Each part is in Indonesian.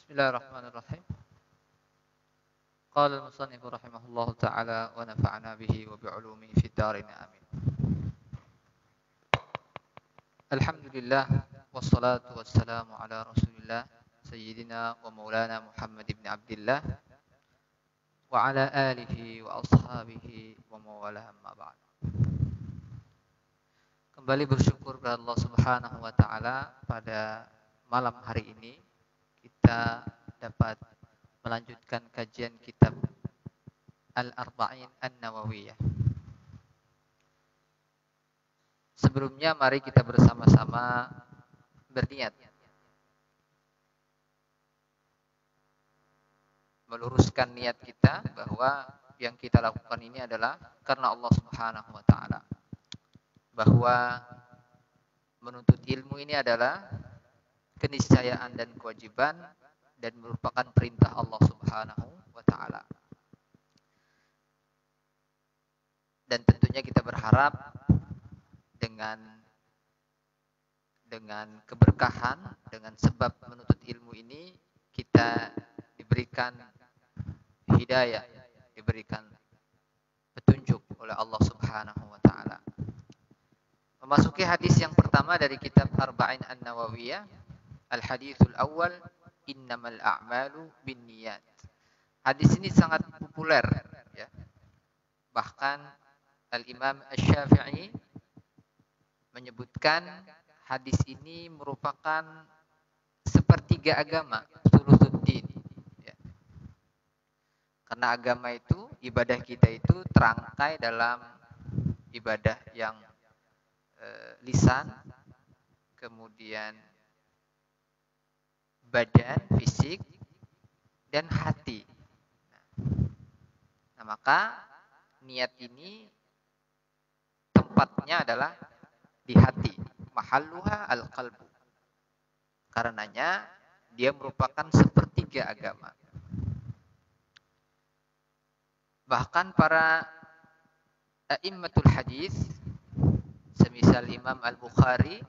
Bismillahirrahmanirrahim. Qala al-musannif rahimahullahu ta'ala wa nafa'na bihi wa bi'ulumihi fid dharain amin. Alhamdulillah wassalatu wassalamu ala Rasulillah sayyidina wa maulana Muhammad ibn Abdullah wa ala alihi wa ashabihi wa mawalah amma ba'd. Kembali bersyukur kepada Allah Subhanahu wa taala pada malam hari ini kita dapat melanjutkan kajian kitab Al-Arba'in An-Nawawiyah. Sebelumnya mari kita bersama-sama berniat meluruskan niat kita bahwa yang kita lakukan ini adalah karena Allah Subhanahu wa taala. Bahwa menuntut ilmu ini adalah keniscayaan dan kewajiban dan merupakan perintah Allah Subhanahu wa taala. Dan tentunya kita berharap dengan keberkahan, dengan sebab menuntut ilmu ini kita diberikan hidayah, diberikan petunjuk oleh Allah Subhanahu wa taala. Memasuki hadis yang pertama dari kitab Arba'in An-Nawawiyah, al-haditsul awal, innamal a'malu binniyat. Hadis ini sangat populer ya. Bahkan Al-Imam Asy-Syafi'i menyebutkan hadis ini merupakan sepertiga agama, thulutsuddin ya. Karena agama itu, ibadah kita itu terangkai dalam ibadah yang lisan, kemudian badan, fisik, dan hati. Nah, maka niat ini tempatnya adalah di hati. Mahalluha al-qalbu. Karenanya dia merupakan sepertiga agama. Bahkan para a'immatul hadis, semisal Imam Al-Bukhari,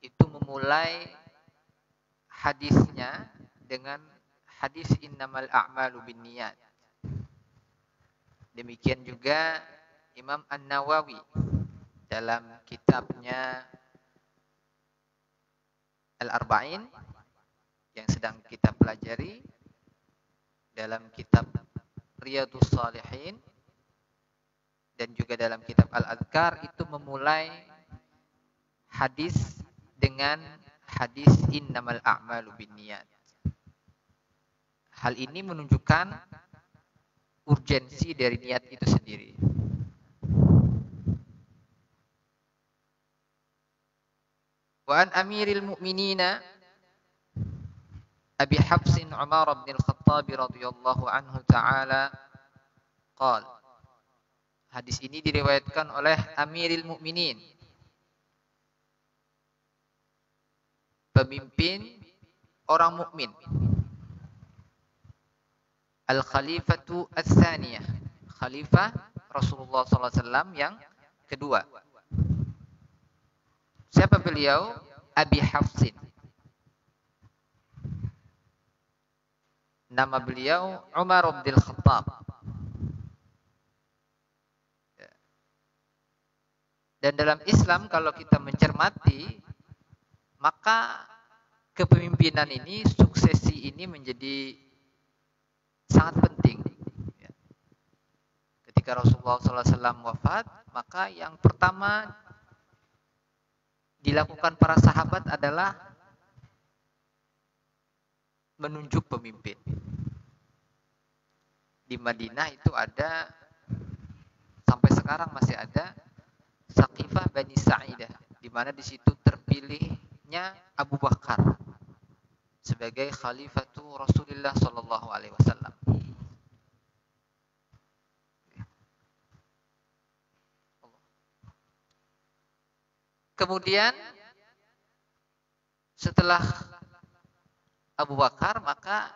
itu memulai hadisnya dengan hadis innamal a'malu binniyat. Demikian juga Imam An-Nawawi dalam kitabnya Al-Arba'in yang sedang kita pelajari, dalam kitab Riyadhus Shalihin dan juga dalam kitab Al-Adhkar, itu memulai hadis dengan hadis innamal a'malu binniyat. Hal ini menunjukkan urgensi dari niat itu sendiri. Wa an Amiril Mu'minina Abi Hafsin Umar bin Al-Khattab radhiyallahu anhu ta'ala qala. Hadis ini diriwayatkan oleh Amiril Mu'minin, pemimpin orang mukmin, Al-Khalifatu Ats-Tsaniyah, Khalifah Rasulullah SAW yang kedua. Siapa beliau? Abi Hafsin. Nama beliau Umar bin Khattab. Dan dalam Islam kalau kita mencermati, maka kepemimpinan ini, suksesi ini menjadi sangat penting. Ketika Rasulullah SAW wafat, maka yang pertama dilakukan para sahabat adalah menunjuk pemimpin. Di Madinah itu ada, sampai sekarang masih ada, Saqifah Bani Sa'idah, di mana di situ terpilihnya Abu Bakar sebagai Khalifatu Rasulullah Sallallahu Alaihi Wasallam. Kemudian setelah Abu Bakar, maka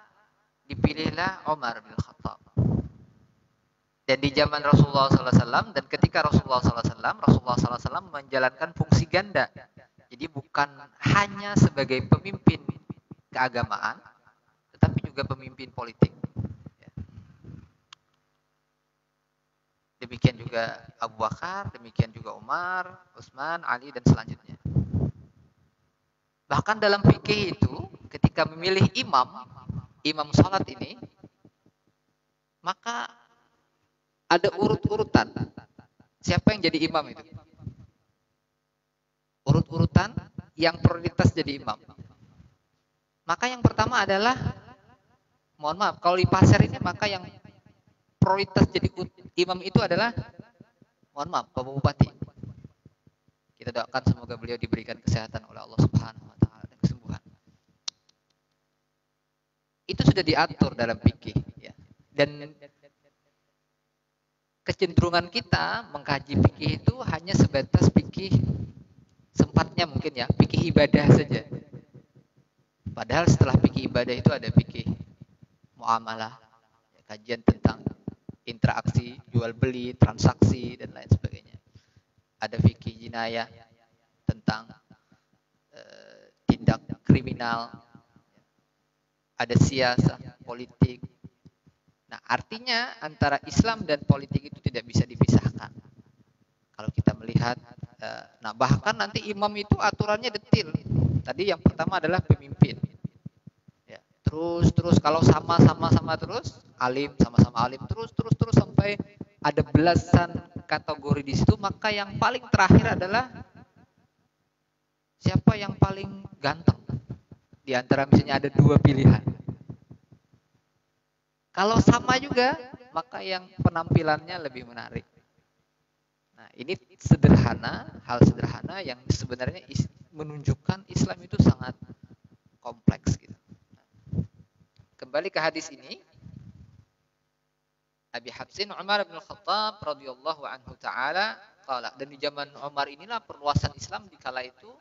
dipilihlah Umar bin Khattab. Dan di zaman Rasulullah SAW, dan ketika Rasulullah SAW menjalankan fungsi ganda. Jadi bukan hanya sebagai pemimpin keagamaan, juga pemimpin politik. Demikian juga Abu Bakar, demikian juga Umar, Utsman, Ali, dan selanjutnya. Bahkan dalam fikih itu, ketika memilih imam salat ini, maka ada urut-urutan. Siapa yang jadi imam itu? Urut-urutan yang prioritas jadi imam. Maka yang pertama adalah, mohon maaf, kalau di pasar ini maka yang prioritas jadi imam itu adalah, mohon maaf, Bapak Bupati. Kita doakan semoga beliau diberikan kesehatan oleh Allah Subhanahu wa taala dan kesembuhan. Itu sudah diatur dalam fikih, ya. Dan kecenderungan kita mengkaji fikih itu hanya sebatas fikih sempatnya mungkin ya, fikih ibadah saja. Padahal setelah fikih ibadah itu ada fikih muamalah, ya, kajian tentang interaksi, jual beli, transaksi, dan lain sebagainya. Ada fikih jinayah tentang tindak kriminal, ada siasah, politik. Nah, artinya antara Islam dan politik itu tidak bisa dipisahkan. Kalau kita melihat, nah bahkan nanti imam itu aturannya detil. Tadi yang pertama adalah pemimpin. Ya, terus kalau sama-sama terus, alim sama-sama alim terus sampai ada belasan kategori di situ, maka yang paling terakhir adalah siapa yang paling ganteng di antara misalnya ada dua pilihan. Kalau sama juga, maka yang penampilannya lebih menarik. Nah, ini hal sederhana yang sebenarnya menunjukkan Islam itu sangat kompleks gitu. Kembali ke hadis ini, Abi Habsin Umar bin Khattab radhiyallahu anhu taala qala, dan di zaman Umar inilah perluasan Islam di kala itu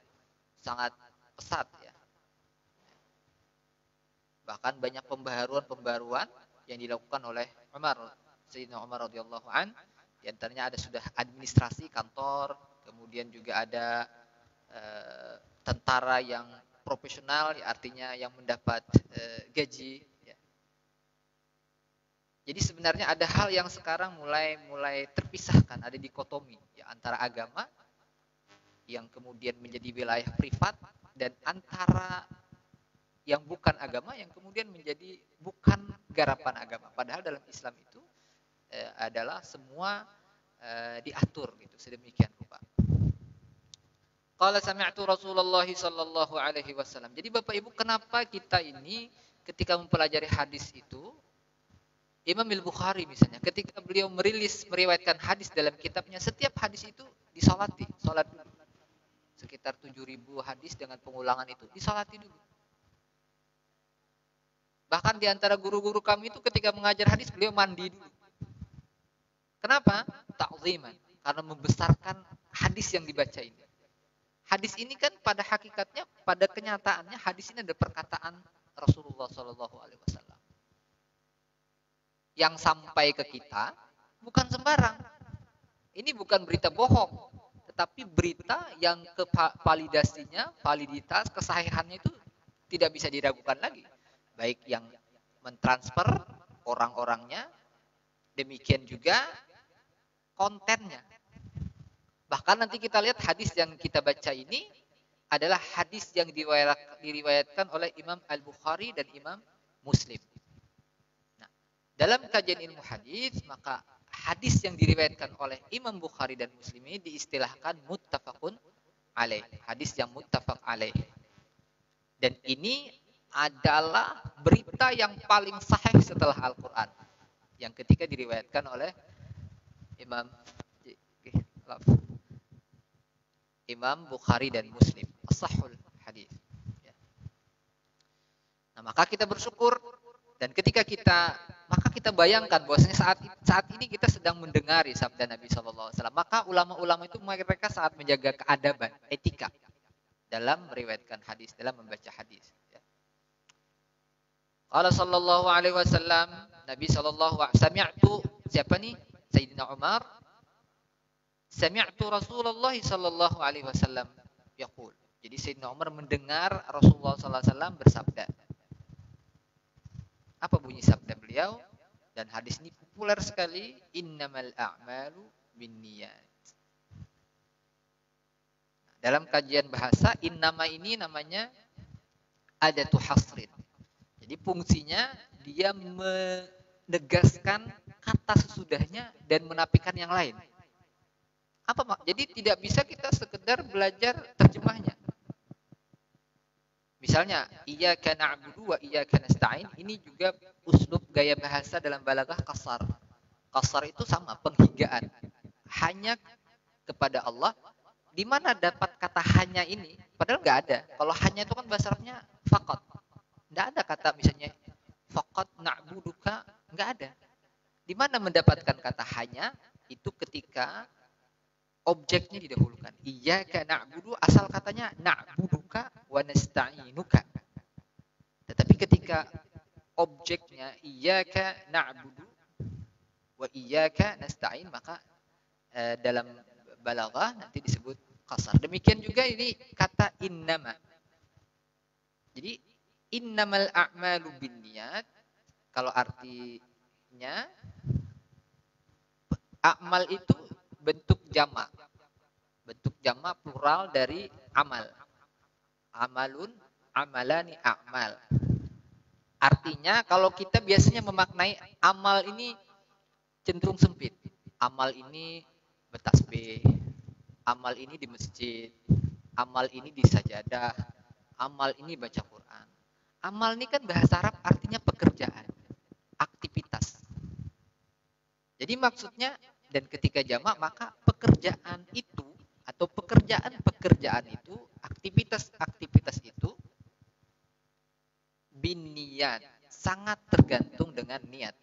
sangat pesat ya. Bahkan banyak pembaharuan yang dilakukan oleh Sayyidina Umar radhiyallahu an. Di antaranya ada sudah administrasi kantor, kemudian juga ada tentara yang profesional, ya, artinya yang mendapat gaji. Ya. Jadi sebenarnya ada hal yang sekarang mulai terpisahkan, ada dikotomi ya, antara agama yang kemudian menjadi wilayah privat dan antara yang bukan agama yang kemudian menjadi bukan garapan agama. Padahal dalam Islam itu adalah semua diatur gitu sedemikian rupa. Qala sami'tu Rasulullah sallallahu alaihi wasallam. Jadi Bapak Ibu, kenapa kita ini ketika mempelajari hadis itu, Imam Al-Bukhari misalnya ketika beliau meriwayatkan hadis dalam kitabnya, setiap hadis itu disolati, salat dulu. Sekitar 7.000 hadis dengan pengulangan itu disolati dulu. Bahkan di antara guru-guru kami itu ketika mengajar hadis beliau mandi dulu. Kenapa? Ta'ziman, karena membesarkan hadis yang dibaca ini. Hadis ini kan pada hakikatnya, pada kenyataannya hadis ini ada perkataan Rasulullah Shallallahu Alaihi Wasallam yang sampai ke kita bukan sembarang. Ini bukan berita bohong, tetapi berita yang validitas, kesahihannya itu tidak bisa diragukan lagi. Baik yang mentransfer orang-orangnya, demikian juga kontennya. Bahkan nanti kita lihat hadis yang kita baca ini adalah hadis yang diriwayatkan oleh Imam Al-Bukhari dan Imam Muslim. Nah, dalam kajian ilmu hadis, maka hadis yang diriwayatkan oleh Imam Bukhari dan Muslim ini diistilahkan muttafaqun alaih, hadis yang muttafaq alaih. Dan ini adalah berita yang paling sahih setelah Al-Quran, yang ketika diriwayatkan oleh Imam Bukhari dan Muslim, as-sahhul hadis. Nah, maka kita bersyukur, dan ketika maka kita bayangkan bahwasanya saat ini kita sedang mendengari sabda Nabi SAW. Maka ulama-ulama itu mereka saat menjaga keadaban, etika dalam meriwayatkan hadis, dalam membaca hadis. Qala sallallahu alaihi wasallam, Nabi sallallahu alaihi wasallam, sami'tu, siapa nih? Sayyidina Umar. Sami'tu Rasulullah sallallahu alaihi wasallam yaqul. Jadi Sayyidina Umar mendengar Rasulullah sallallahu alaihi wasallam bersabda. Apa bunyi sabda beliau? Dan hadis ini populer sekali, innamal a'malu binniyat. Dalam kajian bahasa, innama ini namanya adatu hasrin. Jadi fungsinya dia menegaskan kata sesudahnya dan menafikan yang lain. Apa mak? Jadi tidak bisa kita sekedar belajar terjemahnya. Misalnya, iyyaka na'budu wa iyyaka nasta'in, ini juga uslub gaya bahasa dalam balaghah qasar. Qasar itu sama, penghinggaan. Hanya kepada Allah. Di mana dapat kata hanya ini? Padahal nggak ada. Kalau hanya itu kan bahasa Arabnya faqat. Nggak ada kata misalnya faqat na'buduka, nggak ada. Di mana mendapatkan kata hanya? Itu ketika objeknya didahulukan. Iyyaka na'budu, asal katanya na'buduka wa nasta'inuka. Tetapi ketika objeknya iyyaka na'budu wa iyyaka nasta'in, maka dalam balaghah nanti disebut qasar. Demikian juga ini kata innama. Jadi innamal a'malu binniyat, kalau artinya amal itu bentuk jamak. Bentuk jamak plural dari amal. Amalun, amalani, a'mal. Artinya kalau kita biasanya memaknai amal ini cenderung sempit. Amal ini bertasbih, amal ini di masjid, amal ini di sajadah, amal ini baca Quran. Amal ini kan bahasa Arab artinya pekerjaan, aktivitas. Jadi maksudnya, dan ketika jamak maka pekerjaan itu atau pekerjaan-pekerjaan itu, aktivitas-aktivitas itu binniyat, sangat tergantung dengan niat.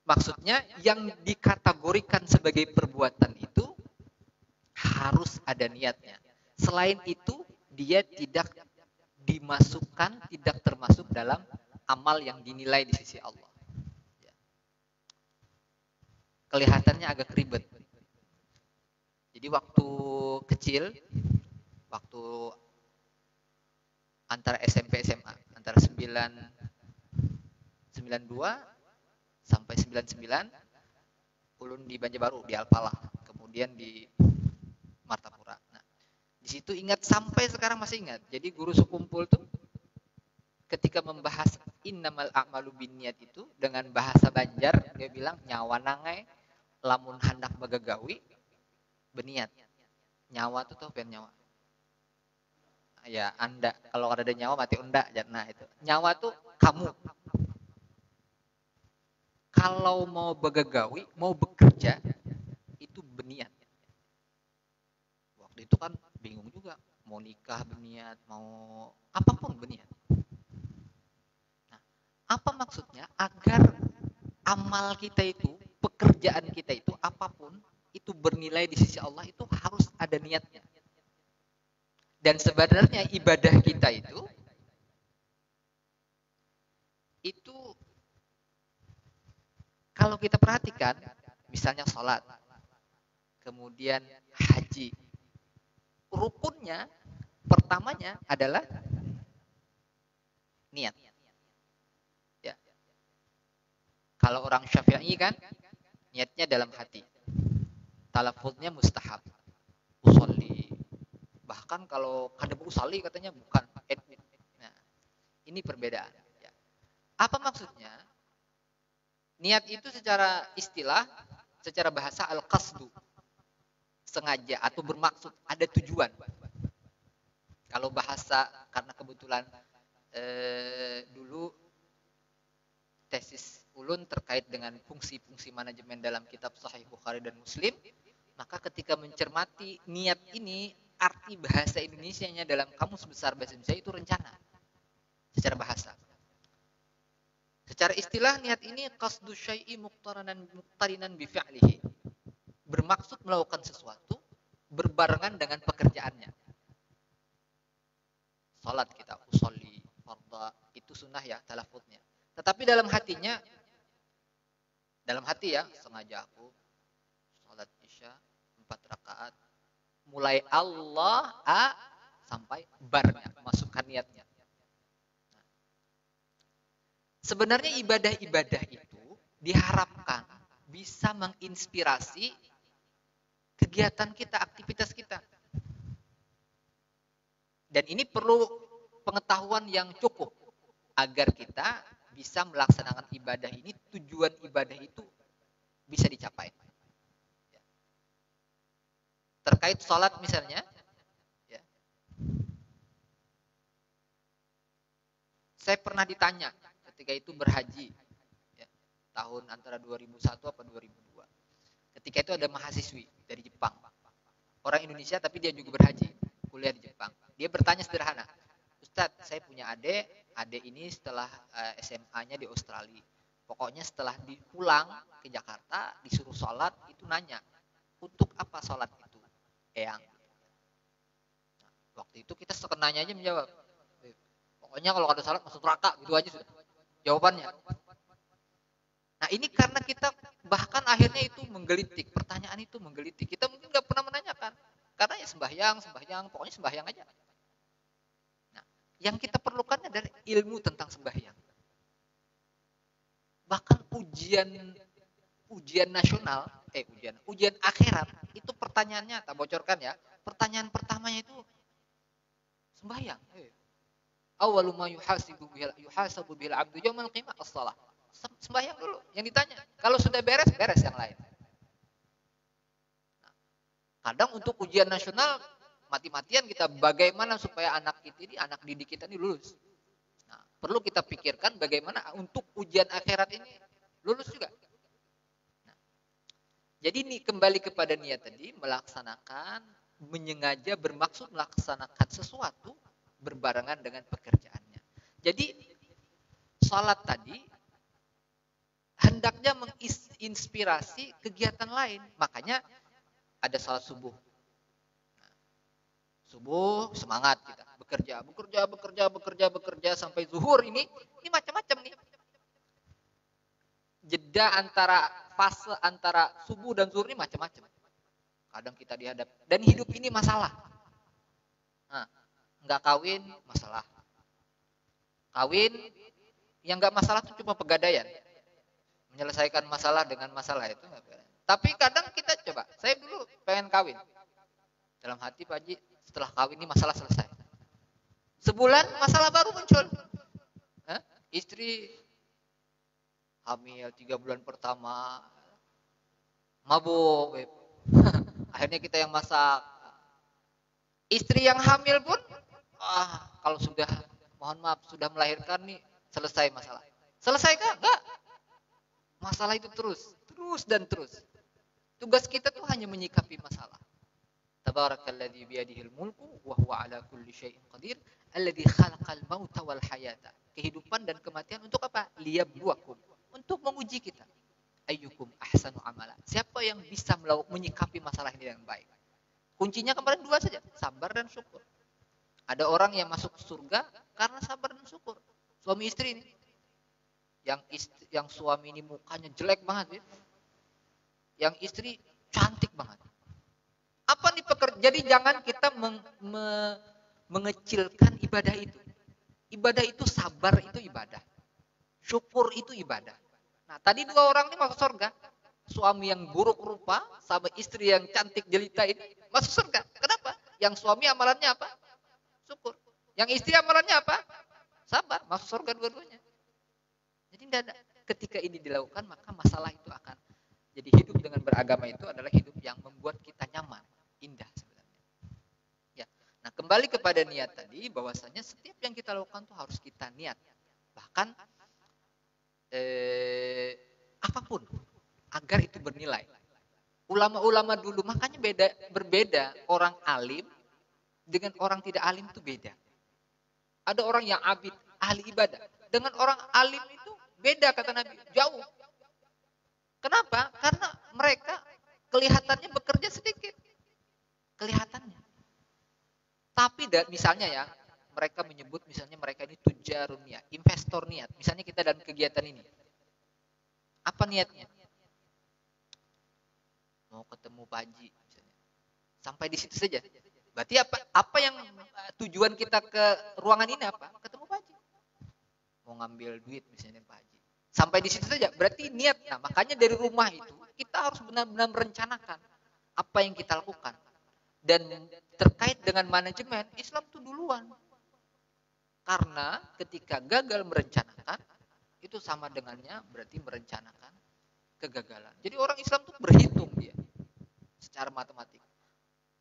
Maksudnya yang dikategorikan sebagai perbuatan itu harus ada niatnya. Selain itu dia tidak dimasukkan, tidak termasuk dalam amal yang dinilai di sisi Allah. Kelihatannya agak ribet. Jadi waktu kecil, waktu antara SMP SMA, antara 92 sampai 99, ulun di Banjarbaru, di Alpalah, kemudian di Martapura. Nah, di situ ingat sampai sekarang masih ingat. Jadi guru sekumpul tuh ketika membahas innamal a'malu binniyat itu dengan bahasa Banjar, dia bilang nyawa nangai lamun hendak bagagawi beniat. Nyawa tuh pen nyawa. Ya, Anda kalau ada nyawa mati unda. Nah, itu. Nyawa tuh kamu. Kalau mau bagagawi, mau bekerja itu beniat. Waktu itu kan bingung juga, mau nikah beniat, mau apapun beniat. Nah, apa maksudnya? Agar amal kita itu, pekerjaan kita itu, apapun itu bernilai di sisi Allah, itu harus ada niatnya. Dan sebenarnya ibadah kita itu kalau kita perhatikan, misalnya sholat, kemudian haji, rukunnya pertamanya adalah niat. Ya. Kalau orang Syafi'i kan niatnya dalam hati. Talaffuznya mustahab. Usolli. Bahkan kalau kada usolli katanya bukan. Nah, ini perbedaan. Ya. Apa maksudnya? Niat itu secara istilah, secara bahasa al-qasdu. Sengaja atau bermaksud, ada tujuan. Kalau bahasa, karena kebetulan dulu tesis ulun terkait dengan fungsi-fungsi manajemen dalam kitab Sahih Bukhari dan Muslim, maka ketika mencermati niat ini, arti bahasa Indonesianya dalam kamus besar bahasa Indonesia itu rencana secara bahasa. Secara istilah niat ini qasdu syai'i muqtarinan bi fi'lihi. Bermaksud melakukan sesuatu berbarengan dengan pekerjaannya. Salat kita usolli fardha itu sunnah ya talaffuznya. Tetapi dalam hatinya, dalam hati ya, sengaja aku salat isya 4 rakaat mulai Allah sampai barnya, masukkan niatnya. Sebenarnya ibadah-ibadah itu diharapkan bisa menginspirasi kegiatan kita, aktivitas kita. Dan ini perlu pengetahuan yang cukup agar kita bisa melaksanakan ibadah ini, tujuan ibadah itu bisa dicapai. Terkait sholat misalnya, ya, saya pernah ditanya ketika itu berhaji, ya, tahun antara 2001 atau 2002. Ketika itu ada mahasiswi dari Jepang, orang Indonesia tapi dia juga berhaji, kuliah di Jepang. Dia bertanya sederhana, Ustadz, saya punya adik ini setelah SMA-nya di Australia. Pokoknya setelah pulang ke Jakarta, disuruh sholat, itu nanya, untuk apa sholat itu? Eyang. Nah, waktu itu kita sekenanya aja menjawab, pokoknya kalau ada sholat masuk neraka, gitu aja sudah jawabannya. Nah ini karena kita bahkan akhirnya itu menggelitik, pertanyaan itu menggelitik. Kita mungkin nggak pernah menanyakan, karena ya sembahyang, pokoknya sembahyang aja. Yang kita perlukan adalah ilmu tentang sembahyang. Bahkan ujian nasional, ujian akhirat, itu pertanyaannya, tak bocorkan ya. Pertanyaan pertamanya itu sembahyang. Awwalu ma yuhasabu bil 'abdu yaumal qiyamah as-shalah. Sembahyang dulu yang ditanya. Kalau sudah beres yang lain. Nah, kadang untuk ujian nasional mati-matian kita bagaimana supaya anak didik kita ini lulus. Nah, perlu kita pikirkan bagaimana untuk ujian akhirat ini lulus juga. Nah, jadi ini kembali kepada niat tadi, menyengaja bermaksud melaksanakan sesuatu berbarengan dengan pekerjaannya. Jadi salat tadi hendaknya menginspirasi kegiatan lain. Makanya ada salat subuh. Subuh semangat kita bekerja sampai zuhur ini macam-macam nih. Jeda fase antara subuh dan zuhur ini macam-macam. Kadang kita dihadap dan hidup ini masalah. Nah, nggak kawin masalah. Kawin yang nggak masalah itu cuma pegadaian. Menyelesaikan masalah dengan masalah itu. Tapi kadang kita coba, saya dulu pengen kawin. Dalam hati Pak Haji, setelah kawin ini masalah selesai. Sebulan masalah baru muncul. Istri hamil 3 bulan pertama, mabuk. Akhirnya kita yang masak. Istri yang hamil pun, kalau sudah, mohon maaf, sudah melahirkan nih, selesai masalah. Selesai kah? Enggak. Masalah itu terus dan terus. Tugas kita tuh hanya menyikapi masalah. Tabarakalladzi biyadihil mulku wa huwa ala kulli syai'in qadir alladzi khalaqal mauta wal hayata. Kehidupan dan kematian untuk apa? Liyabluwakum. Untuk menguji kita. Ayyukum ahsanu amala. Siapa yang bisa menyikapi masalah ini dengan baik? Kuncinya kemarin 2 saja, sabar dan syukur. Ada orang yang masuk surga karena sabar dan syukur. Suami istri ini. Yang suami ini mukanya jelek banget ya. Yang istri cantik banget. Apa nih pekerjaan? Jadi jangan kita mengecilkan ibadah itu. Ibadah itu sabar itu ibadah. Syukur itu ibadah. Nah, tadi 2 orang ini masuk surga. Suami yang buruk rupa sama istri yang cantik jelita ini masuk surga. Kenapa? Yang suami amalannya apa? Syukur. Yang istri amalannya apa? Sabar. Masuk surga dua-duanya. Jadi ketika ini dilakukan maka masalah itu akan jadi hidup dengan beragama itu adalah hidup yang membuat kita nyaman, indah sebenarnya. Ya. Nah, kembali kepada niat tadi bahwasanya setiap yang kita lakukan tuh harus kita niat. Bahkan apapun agar itu bernilai. Ulama-ulama dulu makanya berbeda orang alim dengan orang tidak alim itu beda. Ada orang yang abid, ahli ibadah. Dengan orang alim itu beda kata Nabi, jauh. Kenapa? Karena mereka kelihatannya bekerja sedikit. Kelihatannya. Tapi misalnya ya, mereka menyebut misalnya mereka ini tujarun niat, investor niat. Misalnya kita dalam kegiatan ini. Apa niatnya? Mau ketemu Pak Haji misalnya. Sampai di situ saja. Berarti apa yang tujuan kita ke ruangan ini apa? Ketemu Pak Haji. mau ngambil duit misalnya Pak Haji. Sampai di situ saja, berarti niat. Nah, makanya dari rumah itu kita harus benar-benar merencanakan apa yang kita lakukan. Dan terkait dengan manajemen, Islam itu duluan. Karena ketika gagal merencanakan, itu sama dengannya berarti merencanakan kegagalan. Jadi orang Islam tuh berhitung dia secara matematik.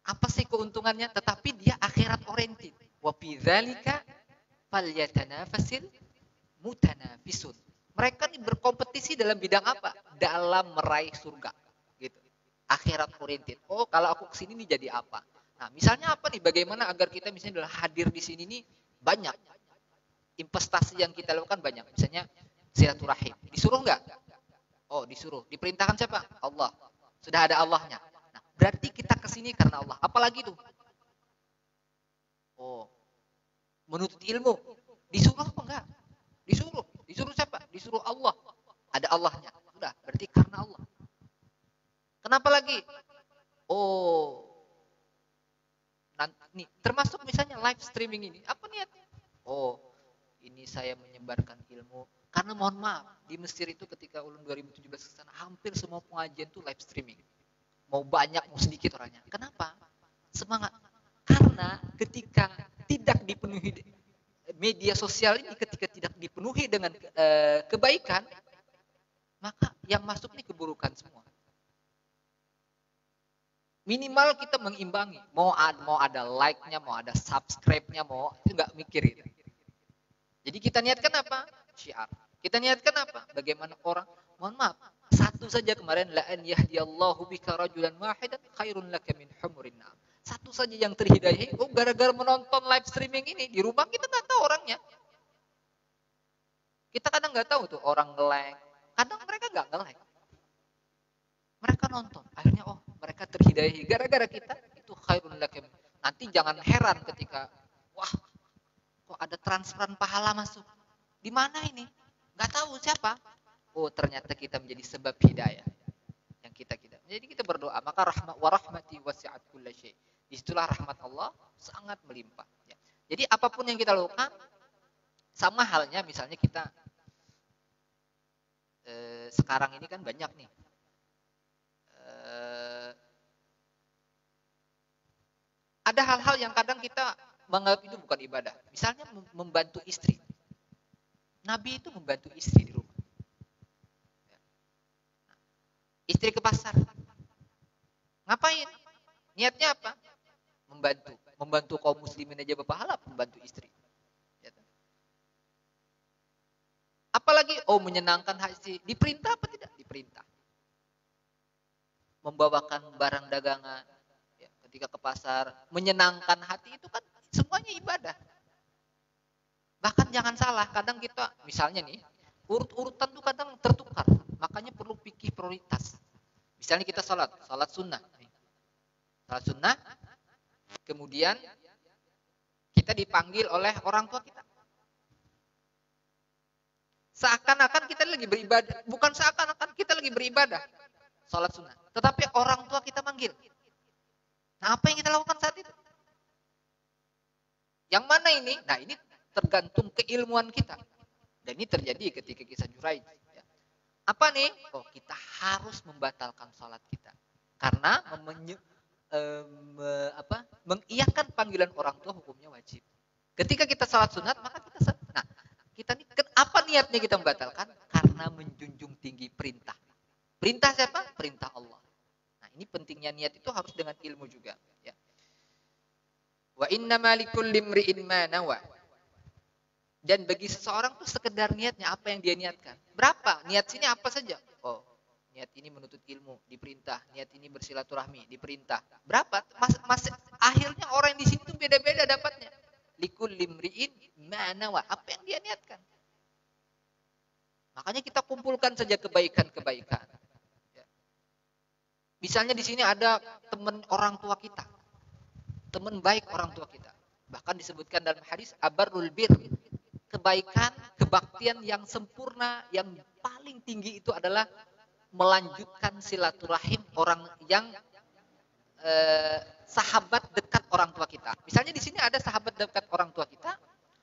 Apa sih keuntungannya? Tetapi dia akhirat oriented. Wa fi dzalika falyatanafasil mutanafisun. Mereka nih berkompetisi dalam bidang apa? Dalam meraih surga. Gitu. Akhirat oriented. Oh, kalau aku kesini nih jadi apa? Nah, misalnya apa nih? Bagaimana agar kita misalnya adalah hadir di sini nih banyak. Investasi yang kita lakukan banyak. Misalnya silaturahim. Disuruh nggak? Oh, disuruh. Diperintahkan siapa? Allah. Sudah ada Allahnya. Nah, berarti kita kesini karena Allah. Apalagi tuh? Oh, menuntut ilmu. Disuruh apa enggak? Disuruh. Disuruh siapa? Disuruh Allah. Ada Allahnya. Sudah, berarti karena Allah. Kenapa lagi? Oh, nih, termasuk misalnya live streaming ini. Apa niatnya? Oh, ini saya menyebarkan ilmu. Karena mohon maaf, di Mesir itu ketika ulun 2017 ke sana, hampir semua pengajian itu live streaming. Mau banyak, mau sedikit orangnya. Kenapa? Semangat. Karena ketika tidak dipenuhi media sosial ini, ketika tidak dipenuhi dengan kebaikan, maka yang masuk ini keburukan semua. Minimal kita mengimbangi. Mau ada like-nya, mau ada subscribe-nya, mau itu nggak mikir itu. Jadi kita niatkan apa? Syiar. Kita niatkan apa? Bagaimana orang, mohon maaf, satu saja kemarin, la an yahdiyallahu bika rajulan wahidan khairun laka min humurin na'am. Satu saja yang terhidayahi, oh gara-gara menonton live streaming ini di rumah kita nggak tahu orangnya. Kita kadang nggak tahu tuh orang nge-like, kadang mereka nggak nge-like. Mereka nonton, akhirnya oh mereka terhidayahi gara-gara kita, itu khairun laka. Nanti jangan heran ketika wah kok ada transferan pahala masuk. Di mana ini? Nggak tahu siapa. Oh, ternyata kita menjadi sebab hidayah. Yang kita. Jadi kita berdoa, maka rahmat wa rahmati wasi'at kulla syai'. Disitulah rahmat Allah sangat melimpah. Ya. Jadi apapun yang kita lakukan, sama halnya misalnya kita sekarang ini kan banyak nih. Ada hal-hal yang kadang kita menganggap itu bukan ibadah. Misalnya membantu istri. Nabi itu membantu istri di rumah. Istri ke pasar. Ngapain? Niatnya apa? Membantu kaum muslimin aja berpahala, membantu istri. Apalagi, oh menyenangkan hati. Diperintah apa tidak? Diperintah. Membawakan barang dagangan. Ya, ketika ke pasar, menyenangkan hati itu kan semuanya ibadah. Bahkan jangan salah, kadang kita, misalnya nih, urut-urutan tuh kadang tertukar. Makanya perlu pikir prioritas. Misalnya kita salat sunnah. Salat sunnah, kemudian kita dipanggil oleh orang tua kita. Seakan-akan kita lagi beribadah. Bukan seakan-akan kita lagi beribadah. Salat sunnah. Tetapi orang tua kita manggil. Nah, apa yang kita lakukan saat itu? Yang mana ini? Nah, ini tergantung keilmuan kita. Dan ini terjadi ketika kisah Juraij. Ya. Apa nih? Oh, kita harus membatalkan salat kita. Karena mengiyakan panggilan orang tua hukumnya wajib. Ketika kita salat sunat, maka kita nah, kita nih apa niatnya kita membatalkan? Karena menjunjung tinggi perintah. Perintah siapa? Perintah Allah. Nah, ini pentingnya niat itu harus dengan ilmu juga, ya. Wa innama likulli imri'in ma nawa. Dan bagi seseorang tuh sekedar niatnya apa yang dia niatkan. Berapa? Niat sini apa saja? Oh, niat ini menuntut ilmu, diperintah. Niat ini bersilaturahmi, diperintah. Berapa? Akhirnya orang di sini tuh beda-beda dapatnya. Likulli imri'in ma nawa. Apa yang dia niatkan? Makanya kita kumpulkan saja kebaikan-kebaikan. Ya. Misalnya di sini ada teman orang tua kita. Teman baik orang tua kita. Bahkan disebutkan dalam hadis abarrul bir. Kebaikan, kebaktian yang sempurna, yang paling tinggi itu adalah melanjutkan silaturahim orang yang sahabat dekat orang tua kita. Misalnya di sini ada sahabat dekat orang tua kita,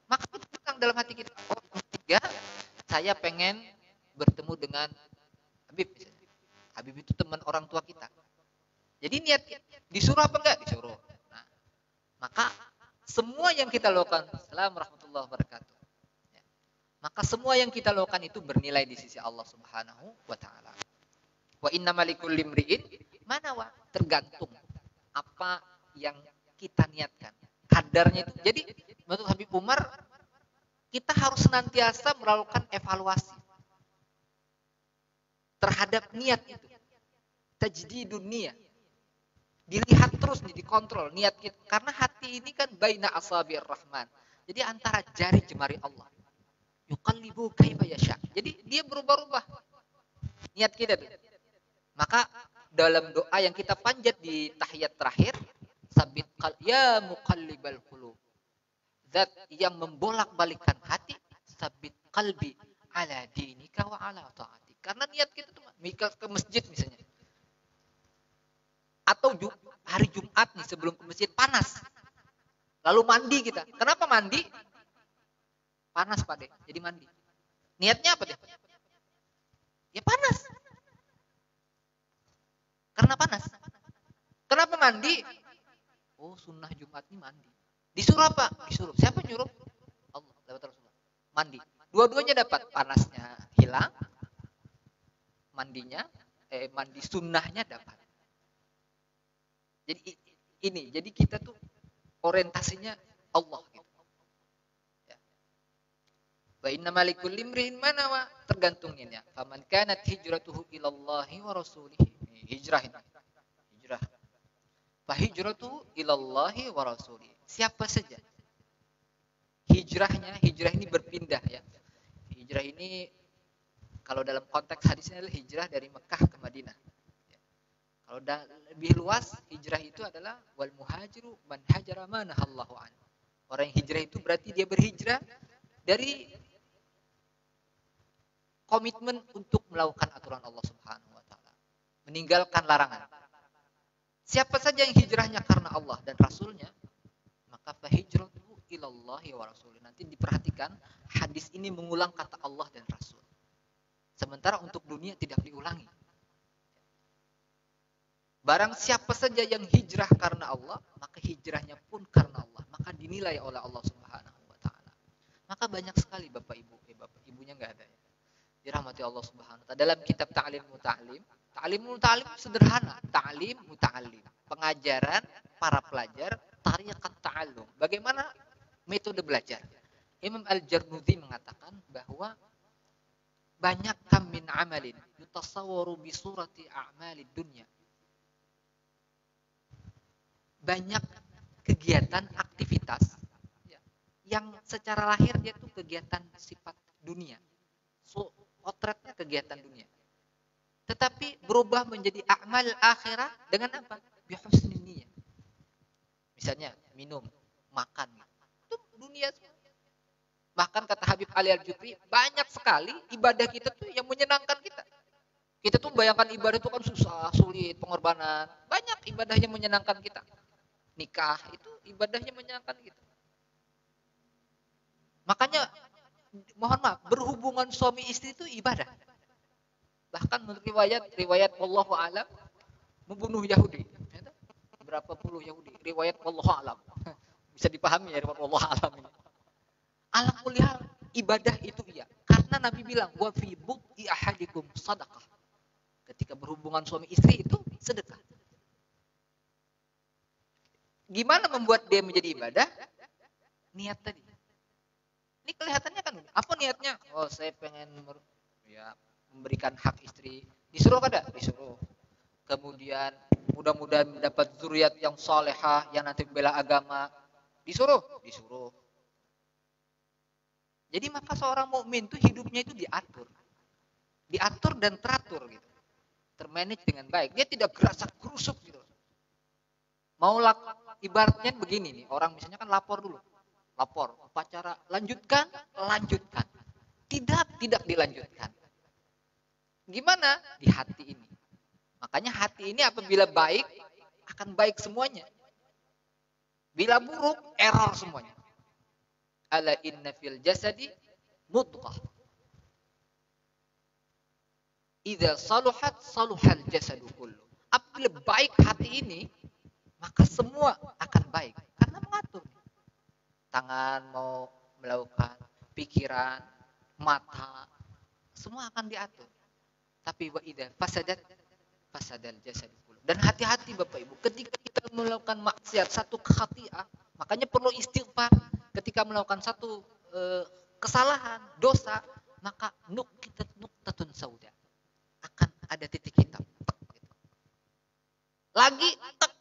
maka itu dalam hati kita, oh, ketiga, saya pengen bertemu dengan Habib. Habib itu teman orang tua kita. Jadi niat disuruh apa enggak? Disuruh. Nah, maka semua yang kita lakukan, assalamualaikum warahmatullahi wabarakatuh. Ya. Maka semua yang kita lakukan itu bernilai di sisi Allah Subhanahu wa taala. Wa innamal likulli imri'in ma nawa, tergantung apa yang kita niatkan. Kadarnya itu. Jadi menurut Habib Umar, kita harus senantiasa melakukan evaluasi terhadap niat itu. Tajdidun niyah. Dilihat terus nih, dikontrol niat kita. Karena hati ini kan baina asabir rahman. Jadi antara jari jemari Allah. Yuqallibu kaifa yasha. Jadi dia berubah-ubah niat kita tuh. Maka dalam doa yang kita panjat di tahiyat terakhir, sabit ya muqallibal qulub. Zat yang membolak-balikan hati, sabit qalbi ala dinika wa ala taati. Karena niat kita tuh ke masjid misalnya. Atau hari Jumat nih sebelum ke masjid panas. Lalu mandi kita. Kenapa mandi? Panas Pak deh. Jadi mandi. Niatnya apa deh? Ya panas. Karena panas. Kenapa mandi? Oh sunnah Jumat ini mandi. Disuruh apa? Disuruh. Siapa nyuruh? Allah. Lewat Rasulullah. Mandi. Dua-duanya dapat. Panasnya hilang. Mandi sunnahnya dapat. Jadi kita tuh orientasinya Allah gitu. Ya. Wa innamal likulli imri'in ma nawa, tergantungnya. Faman kanat hijratuhu ilallahi wa rasulih. Hijrah ini. Hijrah. Fa hijratuhu ilallahi wa rasulih. Siapa saja hijrah ini berpindah ya. Hijrah ini kalau dalam konteks hadisnya adalah hijrah dari Mekah ke Madinah. Kalau lebih luas, hijrah itu adalah wal muhajiru man hajara ma nahallahu an. Orang yang hijrah itu berarti dia berhijrah dari komitmen untuk melakukan aturan Allah Subhanahu wa taala. Meninggalkan larangan. Siapa saja yang hijrahnya karena Allah dan Rasulnya, maka fa hijratuhu ilallahi wa rasulih. Nanti diperhatikan, hadis ini mengulang kata Allah dan Rasul. Sementara untuk dunia tidak diulangi. Barang siapa saja yang hijrah karena Allah, maka hijrahnya pun karena Allah. Maka dinilai oleh Allah Subhanahu wa taala. Maka banyak sekali Bapak Ibu, Bapak Ibunya enggak ada ya. Dirahmati Allah Subhanahu wa taala. Dalam kitab Ta'lim Muta'alim sederhana, Ta'lim Muta'alim. Pengajaran para pelajar tariqat ta'allum. Bagaimana metode belajar? Imam Al-Jarnudzi mengatakan bahwa banyak kam min amalin yutasawwaru bi surati a'malid dunya. Banyak kegiatan, aktivitas yang secara lahir dia tuh kegiatan sifat dunia. So, potretnya kegiatan dunia. Tetapi berubah menjadi amal akhirah dengan apa? Bihusnin niyah. Misalnya minum, makan. Itu dunia semua. Bahkan kata Habib Ali Al-Jufri, banyak sekali ibadah kita tuh yang menyenangkan kita. Kita tuh bayangkan ibadah itu kan susah, sulit, pengorbanan. Banyak ibadah yang menyenangkan kita. Nikah itu ibadahnya menyenangkan gitu. Makanya mohon maaf, berhubungan suami istri itu ibadah. Bahkan menurut riwayat wallahu alam membunuh Yahudi. Berapa puluh Yahudi, riwayat wallahu alam. Bisa dipahami ya riwayat wallahu alam ini. Ala kulli hal ibadah itu iya. Karena Nabi bilang wa fi bu'i ahadikum sadaqah. Ketika berhubungan suami istri itu sedekah. Gimana membuat dia menjadi ibadah? Niat tadi. Ini kelihatannya kan, apa niatnya? Oh, saya pengen memberikan hak istri. Disuruh kada? Disuruh. Kemudian mudah-mudahan mendapat zuriat yang salehah, yang nanti membela agama. Disuruh? Disuruh. Jadi maka seorang mukmin itu hidupnya itu diatur. Diatur dan teratur gitu. Termanage dengan baik. Dia tidak gerasak-gerusuk gitu. Mau ibaratnya begini nih, orang misalnya kan lapor dulu. Lapor, upacara, lanjutkan. Tidak dilanjutkan. Gimana? Di hati ini. Makanya hati ini apabila baik, akan baik semuanya. Bila buruk, error semuanya. Ala inna fil jasadi mudghah. Idza saluhat saluhal jasadu kullu. Apabila baik hati ini, maka semua akan baik. Karena mengatur. Tangan mau melakukan, pikiran, mata, semua akan diatur. Tapi wa idza fasadat fasadal jasadu kullu. Dan hati-hati Bapak Ibu, ketika kita melakukan maksiat, satu khati'ah, makanya perlu istighfar. Ketika melakukan satu kesalahan, dosa, maka nuktatun sauda. Akan ada titik hitam. Lagi tek,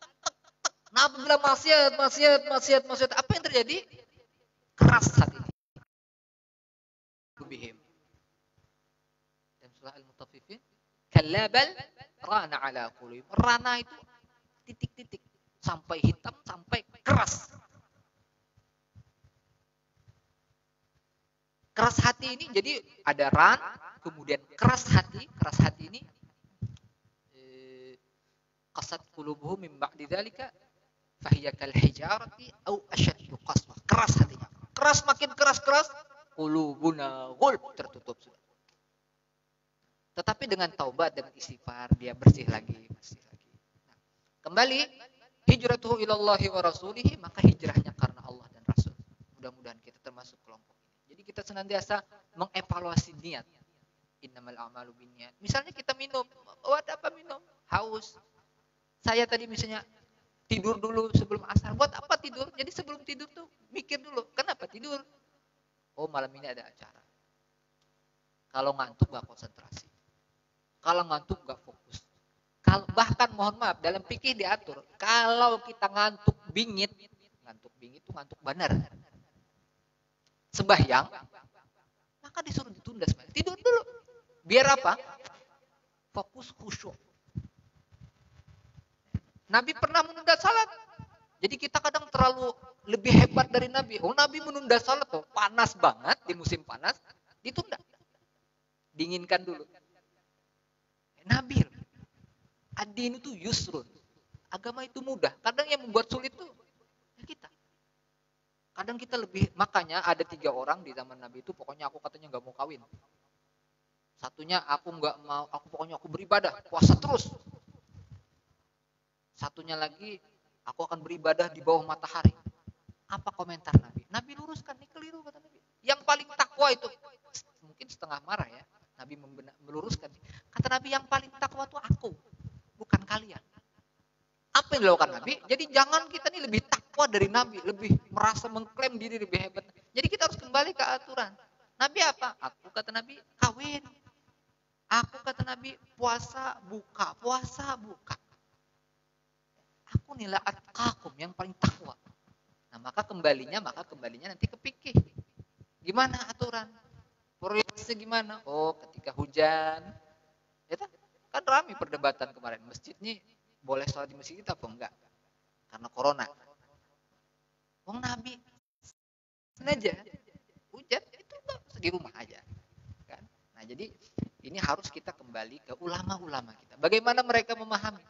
nah apabila maksiat, apa yang terjadi? Keras hati. Bihim. Dan surah Al-Mutaffifin, kalla bal rana ala qulubihim. Rana itu titik-titik sampai hitam, sampai keras. Keras hati ini jadi ada ran, kemudian keras hati. Keras hati ini qasat qulubuhum min ba'di dzalika fahiya kal hijarati au ashaddu qaswa. Keras hatinya. Keras, makin keras qulubuna ghulb, tertutup sudah. Tetapi dengan taubat, dengan istighfar, dia bersih lagi. Nah, kembali hijratuhu ilallahi wa rasulihi, maka hijrahnya karena Allah dan Rasul. Mudah-mudahan kita termasuk kelompok ini. Jadi kita senantiasa mengevaluasi niat. Innamal a'malu binniyat. Misalnya kita minum, ada apa minum? Haus. Saya tadi misalnya tidur dulu sebelum asar. Buat apa tidur? Jadi sebelum tidur tuh mikir dulu, kenapa tidur? Oh, malam ini ada acara. Kalau ngantuk gak konsentrasi. Kalau ngantuk gak fokus. Bahkan mohon maaf, dalam fikih diatur, kalau kita ngantuk bingit itu ngantuk benar. Sembahyang, maka disuruh ditunda sembahyang. Tidur dulu. Biar apa? Fokus khusyuk. Nabi pernah menunda salat. Jadi kita kadang terlalu lebih hebat dari Nabi. Oh, Nabi menunda salat tuh, panas banget di musim panas, ditunda. Dinginkan dulu. Nabi, ad-din itu yusrun. Agama itu mudah. Kadang yang membuat sulit tuh ya kita. Kadang kita lebih, makanya ada 3 orang di zaman Nabi itu, pokoknya aku katanya nggak mau kawin. Satunya aku nggak mau, pokoknya aku beribadah, puasa terus. Satunya lagi, aku akan beribadah di bawah matahari. Apa komentar Nabi? Nabi luruskan, ini keliru kata Nabi. Yang paling takwa itu, mungkin setengah marah ya, Nabi meluruskan. Kata Nabi, yang paling takwa itu aku, bukan kalian. Apa yang dilakukan Nabi? Jadi jangan kita nih lebih takwa dari Nabi, lebih merasa mengklaim diri lebih hebat. Jadi kita harus kembali ke aturan. Nabi apa? Aku kata Nabi kawin. Aku kata Nabi puasa buka. Aku nilai atqakum, yang paling takwa. Nah, maka kembalinya nanti ke fikih. Gimana aturan? Prioritasnya gimana? Oh, ketika hujan. Ya kan ramai perdebatan kemarin. Masjid nih boleh sholat di masjid kita apa enggak? Karena corona. Wong Nabi aja hujan itu di rumah aja. Kan? Nah, jadi ini harus kita kembali ke ulama-ulama kita. Bagaimana mereka memahami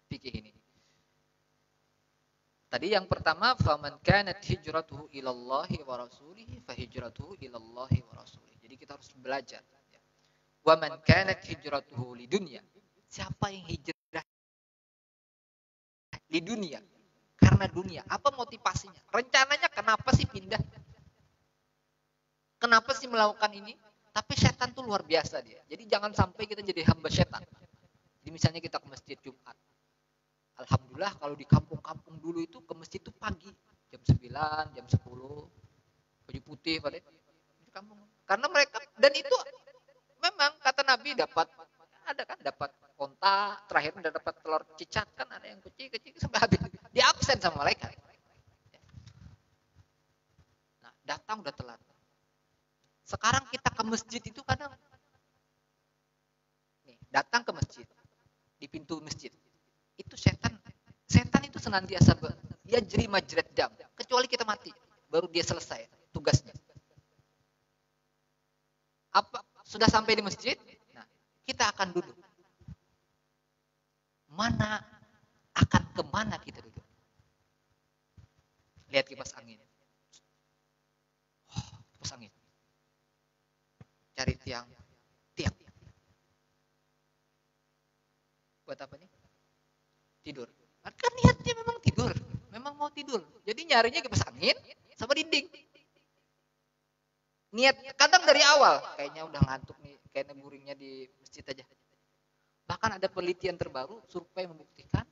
fikih ini? Tadi yang pertama, faman kanat hijratuhu ilallahi wa rasulihi fa hijratuhu ilallahi wa rasulihi. Jadi kita harus belajar. Wa man kanat hijratuhu lidunya. Siapa yang hijrah di dunia? Karena dunia. Apa motivasinya? Rencananya kenapa sih pindah? Kenapa sih melakukan ini? Tapi setan tuh luar biasa dia. Jadi jangan sampai kita jadi hamba setan. Jadi misalnya kita ke masjid Jumat. Alhamdulillah kalau di kampung-kampung dulu itu ke masjid itu pagi. Jam 9, jam 10. Baju putih pada di kampung. Karena mereka, dan itu memang kata Nabi dapat onta, terakhir udah dapat telur cicak, kan ada yang kecil-kecil sampai habis. Dia absen sama mereka. Nah, datang udah telat. Sekarang kita ke masjid itu kadang nih, datang ke masjid. Di pintu masjid. Itu setan itu senantiasa dia jeri majret dam, kecuali kita mati baru dia selesai tugasnya. Apa sudah sampai di masjid? Nah, kita akan duduk. Kemana kita duduk? Lihat kipas angin. Kipas angin. yang tiap. Buat apa nih? Tidur. Kan niatnya memang tidur, memang mau tidur. Jadi nyarinya kipas angin sama dinding. Niat kadang dari awal, kayaknya udah ngantuk nih, kayaknya guringnya di masjid aja. Bahkan ada penelitian terbaru, survei membuktikan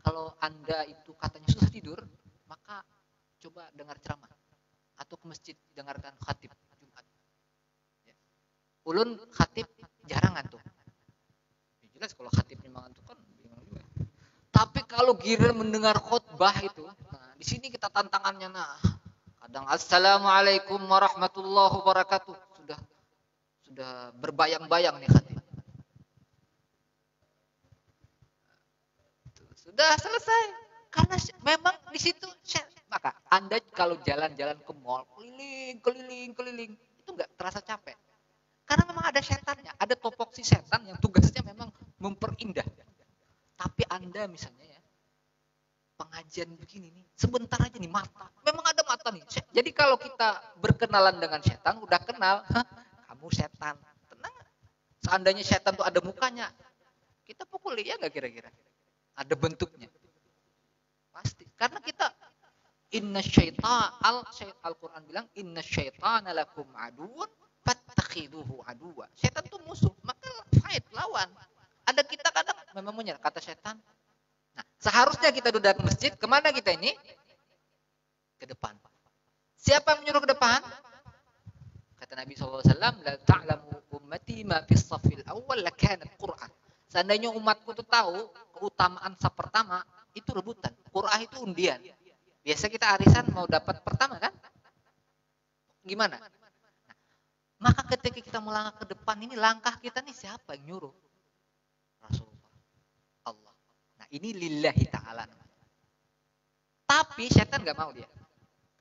kalau Anda itu katanya susah tidur, maka coba dengar ceramah atau ke masjid dengarkan khatib Jumat. Ya. Ulun khatib jarang ngantuk. Ya jelas kalau khatib memang ngantuk kan bingung juga. Tapi kalau giliran mendengar khutbah itu, nah di sini kita tantangannya kadang assalamualaikum warahmatullahi wabarakatuh sudah berbayang-bayang nih khatib. Sudah selesai. Karena memang di situ maka Anda kalau jalan-jalan ke mall, keliling, itu nggak terasa capek. Karena memang ada setannya, ada topoksi setan yang tugasnya memang memperindah. Tapi Anda misalnya ya, pengajian begini nih, sebentar aja nih mata. Memang ada mata nih. Jadi kalau kita berkenalan dengan setan, udah kenal, kamu setan. Tenang. Seandainya setan tuh ada mukanya, kita pukul ya nggak kira-kira? Ada bentuknya. Pasti. Karena kita inna syaitan Al-Quran bilang inna syaitana lakum aduun fattakhiduhu aduwa. Setan tuh musuh, maka fight, lawan. Ada kita kadang memang menyerah kata setan. Nah, seharusnya kita duduk ke masjid, kemana kita ini? Ke depan. Siapa yang menyuruh ke depan? Kata Nabi SAW, la ta'lamu ummati ma fis safil awal lakanat Qur'an. Seandainya umatku tuh tahu keutamaan saf pertama, itu rebutan. Qur'an itu undian. Biasa kita arisan mau dapat pertama kan? Gimana? Nah, maka ketika kita melangkah ke depan ini, langkah kita nih siapa yang nyuruh? Rasulullah. Allah. Nah ini lillahi ta'ala. Tapi setan gak mau dia.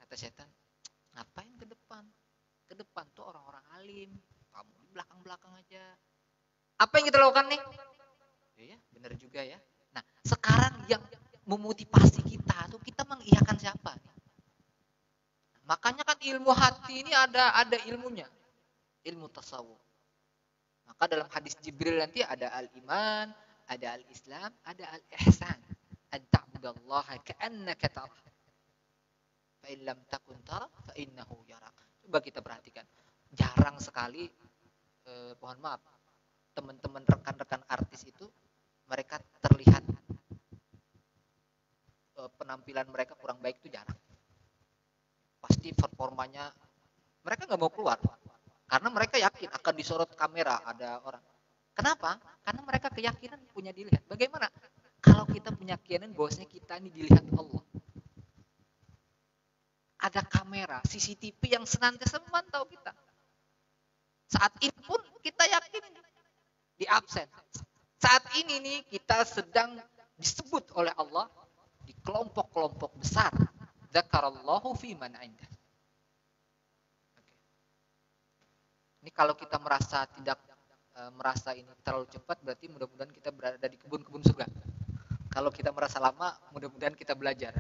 Kata setan, ngapain ke depan? Ke depan tuh orang-orang alim. Kamu di belakang-belakang aja. Apa yang kita lakukan nih? Iya, benar juga ya. Nah, sekarang yang memotivasi kita tuh kita mengiyakan siapa? Makanya kan ilmu hati ini ada ilmunya. Ilmu tasawuf. Maka dalam hadis Jibril nanti ada al-iman, ada al-islam, ada al-ihsan. An-ta'budallaha ka'annaka tarah. Fa in lam takun tarah fa innahu yarak. Coba kita perhatikan. Jarang sekali mohon maaf, teman-teman rekan-rekan artis itu mereka terlihat penampilan mereka kurang baik itu jarang. Pasti performanya mereka nggak mau keluar karena mereka yakin akan disorot kamera ada orang. Kenapa? Karena mereka keyakinan punya dilihat. Bagaimana? Kalau kita punya keyakinan bahwasanya kita ini dilihat Allah. Ada kamera CCTV yang senantiasa memantau kita. Saat ini pun kita yakin di absen. Saat ini nih kita sedang disebut oleh Allah di kelompok-kelompok besar. Dzakarallahu fi man 'indah. Ini kalau kita merasa tidak merasa ini terlalu cepat, berarti mudah-mudahan kita berada di kebun-kebun surga. Kalau kita merasa lama, mudah-mudahan kita belajar.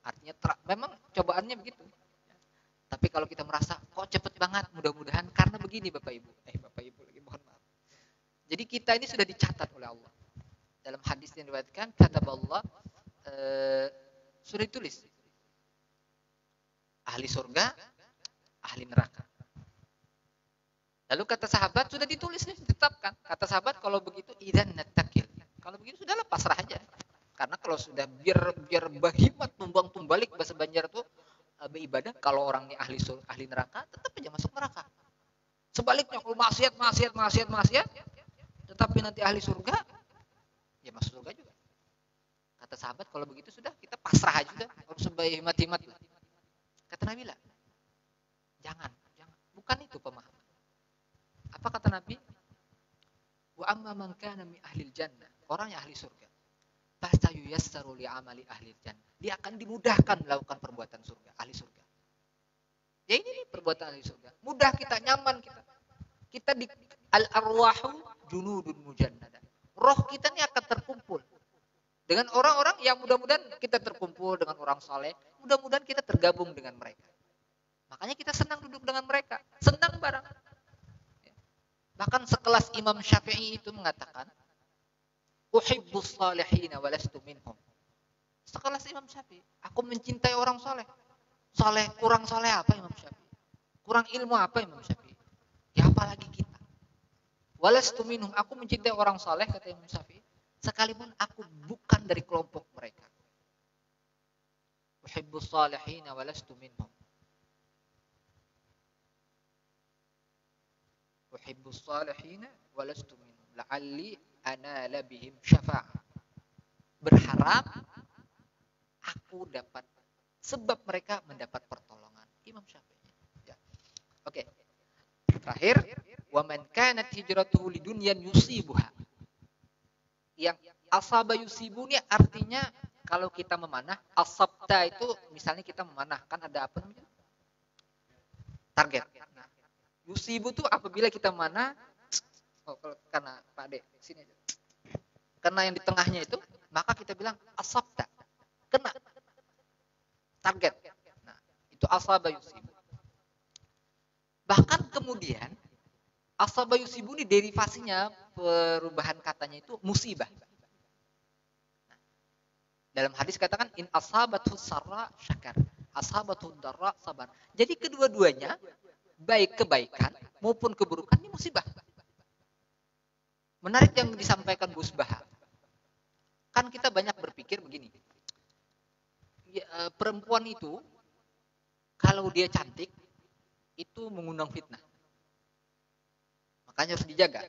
Artinya memang cobaannya begitu. Tapi kalau kita merasa kok cepet banget, mudah-mudahan karena begini Bapak Ibu. Bapak Ibu lagi mohon maaf. Jadi kita ini sudah dicatat oleh Allah. Dalam hadis yang diriwayatkan, kata Allah sudah ditulis. Ahli surga, ahli neraka. Lalu kata sahabat sudah ditulis nih, ditetapkan. Kata sahabat kalau begitu idzan natakil. Kalau begitu sudahlah pasrah aja. Karena kalau sudah biar bahimat tumbang-tumbalik bahasa Banjar tuh beribadah, kalau orang ini ahli neraka tetap aja masuk neraka. Sebaliknya kalau maksiat, tetapi nanti ahli surga, ya masuk surga juga. Kata sahabat kalau begitu sudah kita pasrah aja sudah, kalau sebahimat-himat lah. Kata Nabi lah, jangan, bukan itu pemahaman. Apa kata Nabi? Wa amma man kana min ahlil jannah, orang yang ahli surga. Fasayuyassaru li amali ahli jannah. Dia akan dimudahkan melakukan perbuatan surga, ahli surga. Ya ini perbuatan ahli surga. Mudah kita, nyaman kita. Kita di al-arwahu junudun mujannada. Roh kita ini akan terkumpul dengan orang-orang yang mudah-mudahan kita terkumpul dengan orang saleh. Mudah-mudahan kita tergabung dengan mereka. Makanya kita senang duduk dengan mereka, senang bareng. Bahkan sekelas Imam Syafi'i itu mengatakan, "Uhibbus salihina wa lastu minhum." Sekelas Imam Syafi'i, aku mencintai orang soleh. Soleh, kurang soleh apa Imam Syafi'i? Kurang ilmu apa Imam Syafi'i? Ya apalagi kita. Walastu minhum, aku mencintai orang soleh, kata Imam Syafi'i, sekalipun aku bukan dari kelompok mereka. Uhibbus salihina walastu minhum. Uhibbus salihina walastu minhum. La'alli anala bihim syafa'ah. Berharap aku dapat, sebab mereka mendapat pertolongan. Imam Syafi'i. Ya. Oke. Terakhir, wa man kanat hijratuhu lidunyan yusibuha. Yang asaba yusibu ini artinya kalau kita memanah, asabta itu misalnya kita memanah, kan ada apa namanya? Target. Nah, yusibu itu apabila kita memanah, karena Pak Ade, sini aja. Karena yang di tengahnya itu, maka kita bilang asabta. Kena. Target. Nah, itu asaba yusibu. Bahkan kemudian, asaba yusibu ini derivasinya, perubahan katanya itu musibah. Dalam hadis katakan in asabathu sarra syakar, asabathu darra sabar. Jadi kedua-duanya baik kebaikan maupun keburukan ini musibah. Menarik yang disampaikan Gus Baha. Kan kita banyak berpikir begini. Ya, perempuan itu kalau dia cantik itu mengundang fitnah. Makanya harus dijaga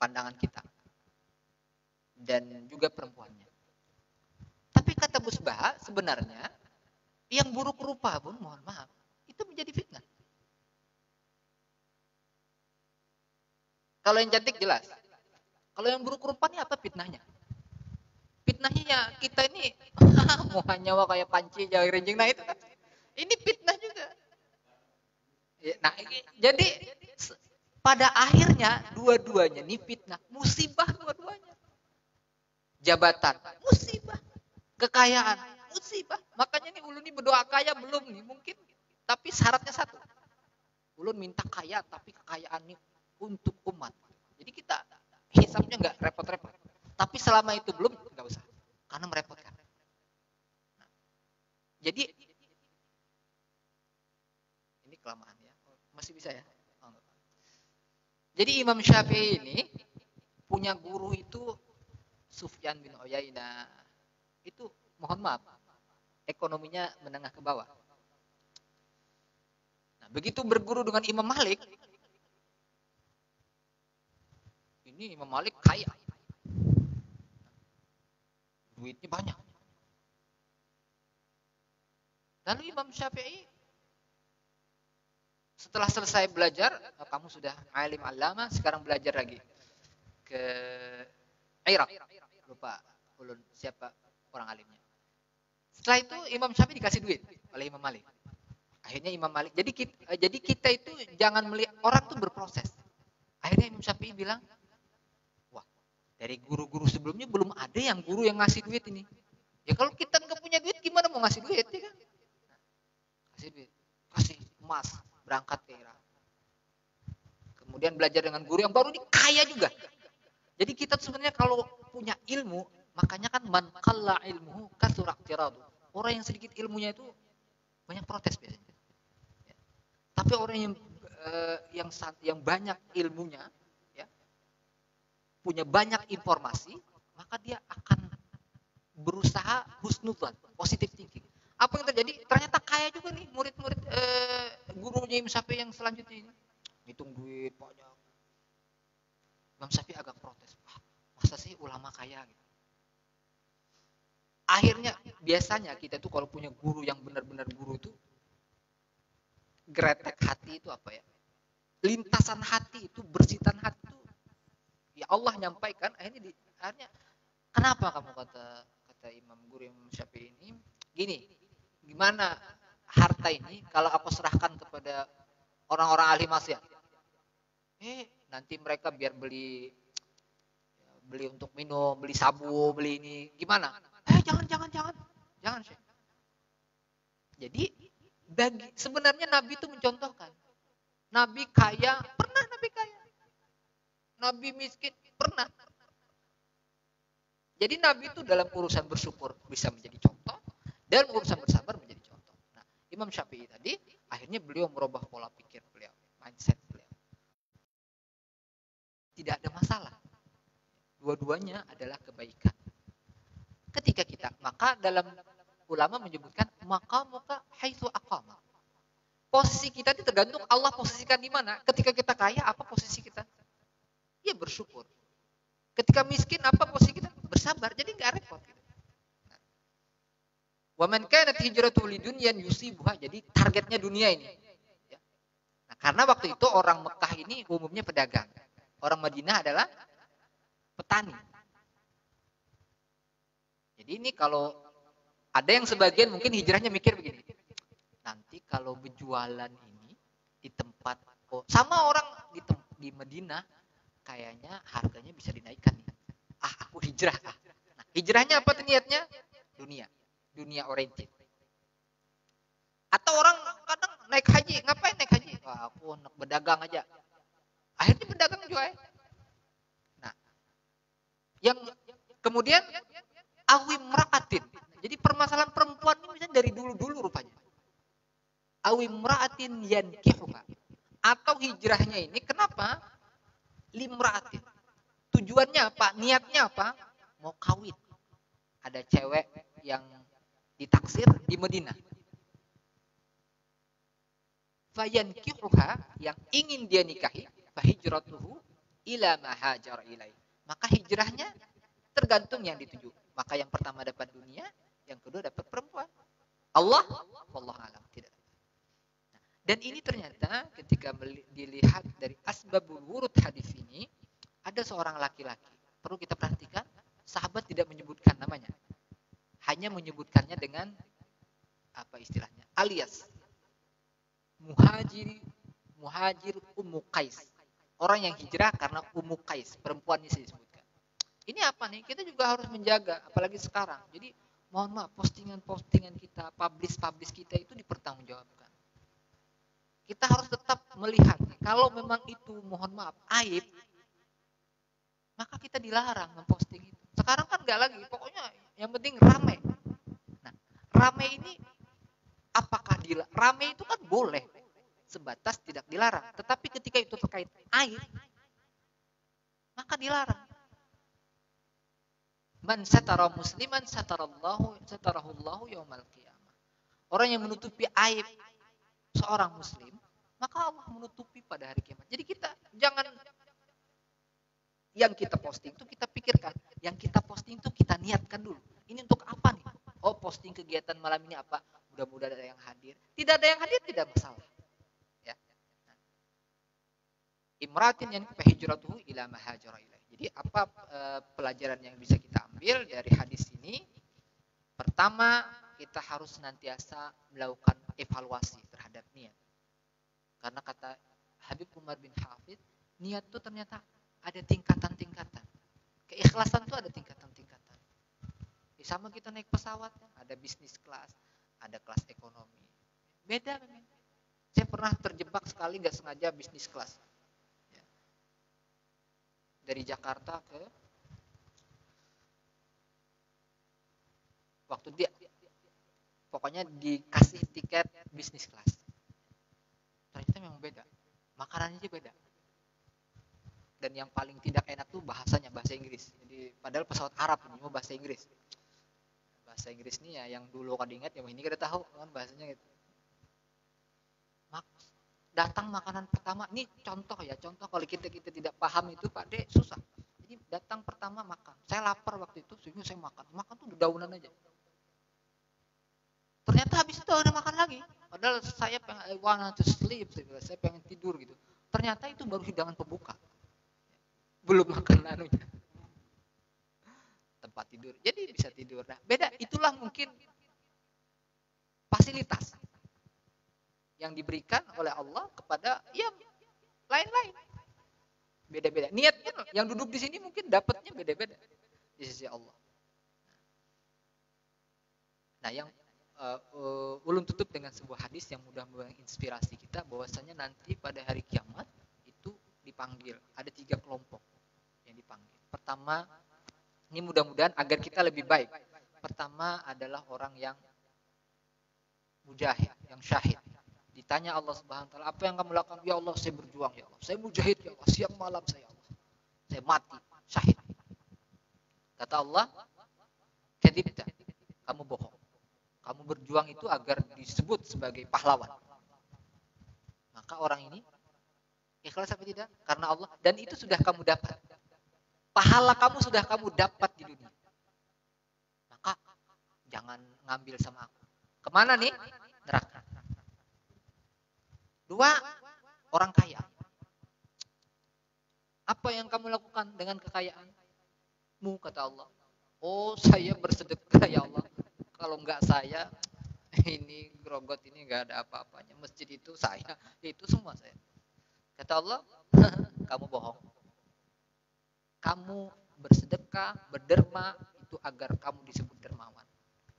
pandangan kita. Dan juga perempuannya. Tapi kata Gus Baha, sebenarnya yang buruk rupa pun, mohon maaf, itu menjadi fitnah. Kalau yang cantik jelas. Kalau yang buruk rupa ini apa fitnahnya? Fitnahnya ya kita ini mau nyawa kayak panci jawa renjing, nah itu kan. Ini fitnah juga. Nah, jadi pada akhirnya dua-duanya ini fitnah, musibah dua-duanya. Jabatan, musibah. Kekayaan, musibah. Makanya nih ulun ini berdoa kaya belum nih, mungkin. Tapi syaratnya satu. Ulun minta kaya, tapi kekayaan ini untuk umat. Jadi kita hisapnya nggak repot-repot. Tapi selama itu belum, nggak usah. Karena merepotkan. Nah, jadi, ini kelamaan ya. Masih bisa ya? Oh, jadi Imam Syafi'i ini punya guru itu Sufyan bin Uyainah. Itu mohon maaf, ekonominya menengah ke bawah. Nah, begitu berguru dengan Imam Malik, ini Imam Malik kaya, duitnya banyak. Lalu Imam Syafi'i setelah selesai belajar, kamu sudah alim alama, sekarang belajar lagi ke Irak. Lupa ulun siapa orang alimnya. Setelah itu Imam Syafi'i dikasih duit oleh Imam Malik. Akhirnya Imam Malik. Jadi kita itu jangan melihat orang tuh berproses. Akhirnya Imam Syafi'i bilang, wah, dari guru-guru sebelumnya belum ada yang guru yang ngasih duit ini. Ya kalau kita nggak punya duit gimana mau ngasih duit ya kan? Kasih duit, kasih emas, berangkat ke Irak. Kemudian belajar dengan guru yang baru ini kaya juga. Jadi kita sebenarnya kalau punya ilmu, makanya kan man qalla ilmuhu katsura iqtiradu. Orang yang sedikit ilmunya itu banyak protes biasanya. Ya. Tapi orang yang banyak ilmunya, ya, punya banyak informasi, maka dia akan berusaha husnudzan, positive thinking. Apa yang terjadi? Ternyata kaya juga nih murid-murid gurunya Imam Syafi'i yang selanjutnya ini. Hitung duit banyak. Imam Syafi'i agak protes. Masa sih ulama kaya gitu. Akhirnya biasanya kita tuh kalau punya guru yang benar-benar guru itu gretek hati itu apa ya? Lintasan hati itu, bersitan hati itu ya Allah nyampaikan akhirnya kenapa kamu kata Imam Guru Imam Syafi'i ini gini, gimana harta ini kalau aku serahkan kepada orang-orang ahli maksiat? Nanti mereka biar beli untuk minum, beli sabu, beli ini, gimana? Jangan Syekh. Jadi sebenarnya Nabi itu mencontohkan. Nabi kaya, pernah Nabi kaya. Nabi miskin pernah. Jadi Nabi itu dalam urusan bersyukur bisa menjadi contoh dan urusan bersabar menjadi contoh. Nah, Imam Syafi'i tadi akhirnya beliau merubah pola pikir beliau, mindset beliau. Tidak ada masalah. Dua-duanya adalah kebaikan. Ketika kita, maka dalam ulama menyebutkan maka muka haitsu aqama. Posisi kita itu tergantung Allah posisikan di mana. Ketika kita kaya, apa posisi kita? Ya bersyukur. Ketika miskin, apa posisi kita? Bersabar. Jadi nggak repot. Wa man kanat hijratuhu lidunyan yusibuha. Jadi targetnya dunia ini. Nah, karena waktu itu orang Mekah ini umumnya pedagang. Orang Madinah adalah petani. Jadi ini kalau ada yang sebagian mungkin hijrahnya mikir begini. Nanti kalau berjualan ini di tempat sama orang di Madinah kayaknya harganya bisa dinaikkan nih. Aku hijrah. Nah, hijrahnya apa tuh niatnya? Dunia oriented. Atau orang kadang naik haji, ngapain naik haji? Aku nak berdagang aja. Akhirnya berdagang juga. Nah, yang kemudian awim ra'atin. Jadi permasalahan perempuan ini misalnya dari dulu-dulu rupanya. Awim ra'atin yankihuha. Atau hijrahnya ini kenapa? Limra'atin. Tujuannya apa? Niatnya apa? Mau kawin. Ada cewek yang ditaksir di Madinah. Fayankihuha, yang ingin dia nikahi, fahijratuhu ila ma hajar ilai. Maka hijrahnya tergantung yang dituju. Maka yang pertama dapat dunia, yang kedua dapat perempuan. Allah, wallahu alam, tidak. Dan ini ternyata ketika dilihat dari asbabul wurud hadis ini, ada seorang laki-laki. Perlu kita perhatikan, sahabat tidak menyebutkan namanya. Hanya menyebutkannya dengan apa istilahnya? Alias muhajir Ummu Qais. Orang yang hijrah karena Ummu Qais, perempuan ini disebutkan. Ini apa nih? Kita juga harus menjaga, apalagi sekarang. Jadi mohon maaf, postingan-postingan kita, publish kita itu dipertanggungjawabkan. Kita harus tetap melihat, kalau memang itu mohon maaf aib, maka kita dilarang memposting itu. Sekarang kan nggak lagi, pokoknya yang penting rame. Nah, rame ini apakah rame itu kan boleh, sebatas tidak dilarang. Tetapi ketika itu terkait aib, maka dilarang. Man satara musliman satarahullahu yaumal qiyamah. Orang yang menutupi aib seorang muslim, maka Allah menutupi pada hari kiamat. Jadi kita jangan yang kita posting itu kita pikirkan, yang kita posting itu kita niatkan dulu. Ini untuk apa nih? Oh, posting kegiatan malam ini apa? Mudah-mudahan ada yang hadir. Tidak ada yang hadir tidak masalah. Ya. Imratin yang hijratuhu ila ma hajara ilaih. Jadi apa pelajaran yang bisa kita ambil dari hadis ini? Pertama, kita harus senantiasa melakukan evaluasi terhadap niat. Karena kata Habib Umar bin Hafid, niat itu ternyata ada tingkatan-tingkatan. Keikhlasan itu ada tingkatan-tingkatan. Sama kita naik pesawat, ada bisnis kelas, ada kelas ekonomi. Beda memang. Saya pernah terjebak sekali nggak sengaja bisnis kelas. Dari Jakarta ke waktu dia pokoknya dikasih tiket bisnis kelas. Ternyata memang beda. Makanannya aja beda. Dan yang paling tidak enak tuh bahasanya, bahasa Inggris. Jadi padahal pesawat Arab ini mau bahasa Inggris. Bahasa Inggris nih ya yang dulu kan diingat, yang ini kita tahu kan bahasanya gitu. Datang makanan pertama, ini contoh kalau kita tidak paham itu Pak De susah. Jadi datang pertama makan. Saya lapar waktu itu, sehingga saya makan tuh dedaunan aja. Ternyata habis itu ada makan lagi. Padahal saya pengen I want to sleep, saya pengen tidur gitu. Ternyata itu baru hidangan pembuka. Belum makan anunya. Tempat tidur. Jadi bisa tidur. Nah, beda. Itulah mungkin fasilitas yang diberikan oleh Allah kepada yang lain-lain. Beda-beda. Niatnya yang duduk di sini mungkin dapatnya beda-beda di sisi Allah. Nah, yang ulun tutup dengan sebuah hadis yang mudah menginspirasi kita bahwasanya nanti pada hari kiamat itu di dipanggil. Ada 3 kelompok yang dipanggil. Pertama, ini mudah-mudahan agar kita lebih baik. Pertama adalah orang yang mujahid, yang syahid. Ditanya Allah Subhanahu wa taala, "Apa yang kamu lakukan?" "Ya Allah, saya berjuang ya Allah. Saya mujahid ya Allah, siang malam saya Allah. Saya mati, syahid." Kata Allah, "Kadzibta." Kamu bohong. Kamu berjuang itu agar disebut sebagai pahlawan. Maka orang ini ikhlas apa tidak? Karena Allah, dan itu sudah kamu dapat. Pahala kamu sudah kamu dapat di dunia. Maka jangan ngambil sama aku. Kemana nih? Neraka. 2, orang kaya. Apa yang kamu lakukan dengan kekayaanmu? Kata Allah. Oh, saya bersedekah ya Allah. Kalau enggak saya, ini grogot ini enggak ada apa-apanya. Masjid itu saya, itu semua saya. Kata Allah, kamu bohong. Kamu bersedekah, berderma, itu agar kamu disebut dermawan.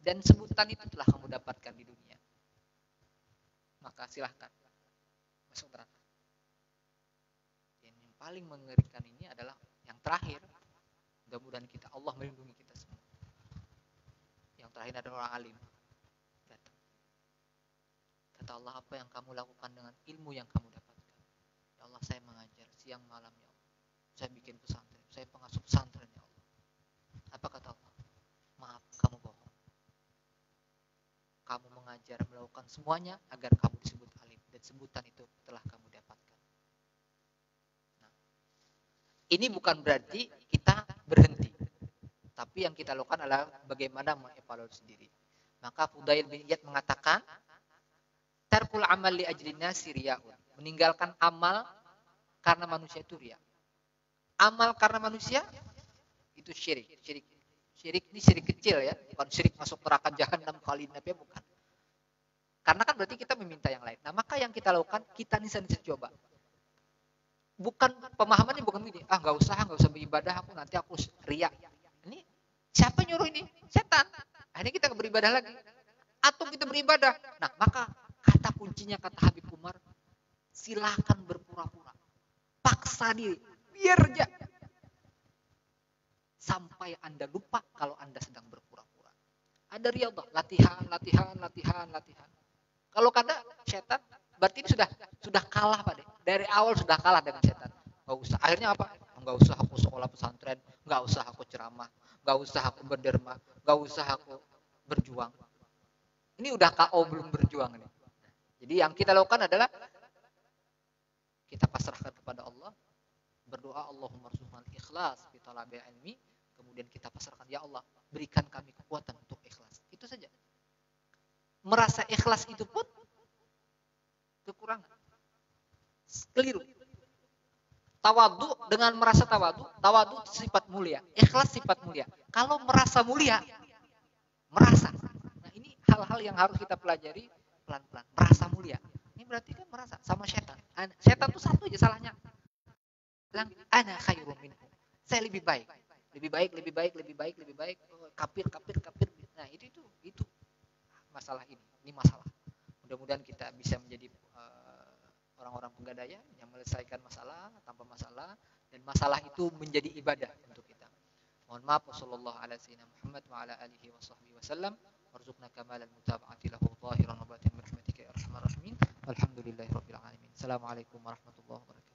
Dan sebutan itu telah kamu dapatkan di dunia. Maka silahkan masuk neraka. Dan yang paling mengerikan ini adalah yang terakhir. Mudah-mudahan kita, Allah melindungi kita semua. Yang terakhir adalah orang alim. Datang. Kata Allah, apa yang kamu lakukan dengan ilmu yang kamu dapatkan? Ya Allah, saya mengajar siang malam ya Allah. Saya bikin pesantren, saya pengasuh pesantren ya Allah. Apa kata Allah? Maaf, kamu bohong. Kamu mengajar, melakukan semuanya agar kamu disebut alim. Dan sebutan itu telah kamu dapatkan. Nah, ini bukan berarti kita berhenti. Tapi yang kita lakukan adalah bagaimana mengevaluasi diri. Maka Fudail bin Iyad mengatakan, tarkul amal li ajlin nasi riya'un. Meninggalkan amal karena manusia itu riya. Amal karena manusia itu syirik. Syirik ini syirik kecil ya, bukan syirik masuk neraka jahanam kali nabi, bukan. Karena kan berarti kita meminta yang lain. Nah, maka yang kita lakukan, kita nisa-nisa coba. Bukan pemahamannya bukan begini, nggak usah beribadah, nanti aku riya. Ini siapa nyuruh ini? Setan. Akhirnya kita beribadah lagi. Atau kita beribadah. Nah, maka kata kuncinya, kata Habib Umar, silakan berpura-pura. Paksa diri. Biar aja. Sampai Anda lupa kalau Anda sedang berpura-pura. Ada riyadhah, latihan. Kalau kata setan, berarti ini sudah kalah, Pak. Dari awal sudah kalah dengan setan. Enggak usah. Akhirnya apa? Enggak usah aku sekolah pesantren, enggak usah aku ceramah, enggak usah aku berderma, enggak usah aku berjuang. Ini udah KO belum berjuang nih. Jadi yang kita lakukan adalah kita pasrahkan kepada Allah, berdoa Allahumma rzuqnal ikhlas fi talabil ilmi, kemudian kita pasrahkan, ya Allah, berikan kami kekuatan untuk ikhlas. Itu saja. Merasa ikhlas itu pun kekurangan. Keliru. Tawadu dengan merasa tawadu sifat mulia, ikhlas sifat mulia. Kalau merasa mulia, merasa. Nah, ini hal-hal yang harus kita pelajari pelan-pelan. Merasa mulia. Ini berarti kan merasa sama setan. Setan itu satu aja salahnya. Bilang ana khairum minhu. Saya lebih baik. Lebih baik. Kafir. Nah, itu masalah ini. Ini masalah. Mudah-mudahan kita bisa menjadi orang-orang penggadaian yang menyelesaikan masalah tanpa masalah, dan masalah itu menjadi ibadah untuk kita. Mohon maaf. Wassallallahu ala sayyidina Muhammad wa ala alihi wa sahbihi wasallam. Warzuqna kamalan mutaba'ati lahu zahiran wa batinan bi rahmatika ya arhamar rahimin. Walhamdulillahirabbil alamin. Assalamualaikum warahmatullahi wabarakatuh.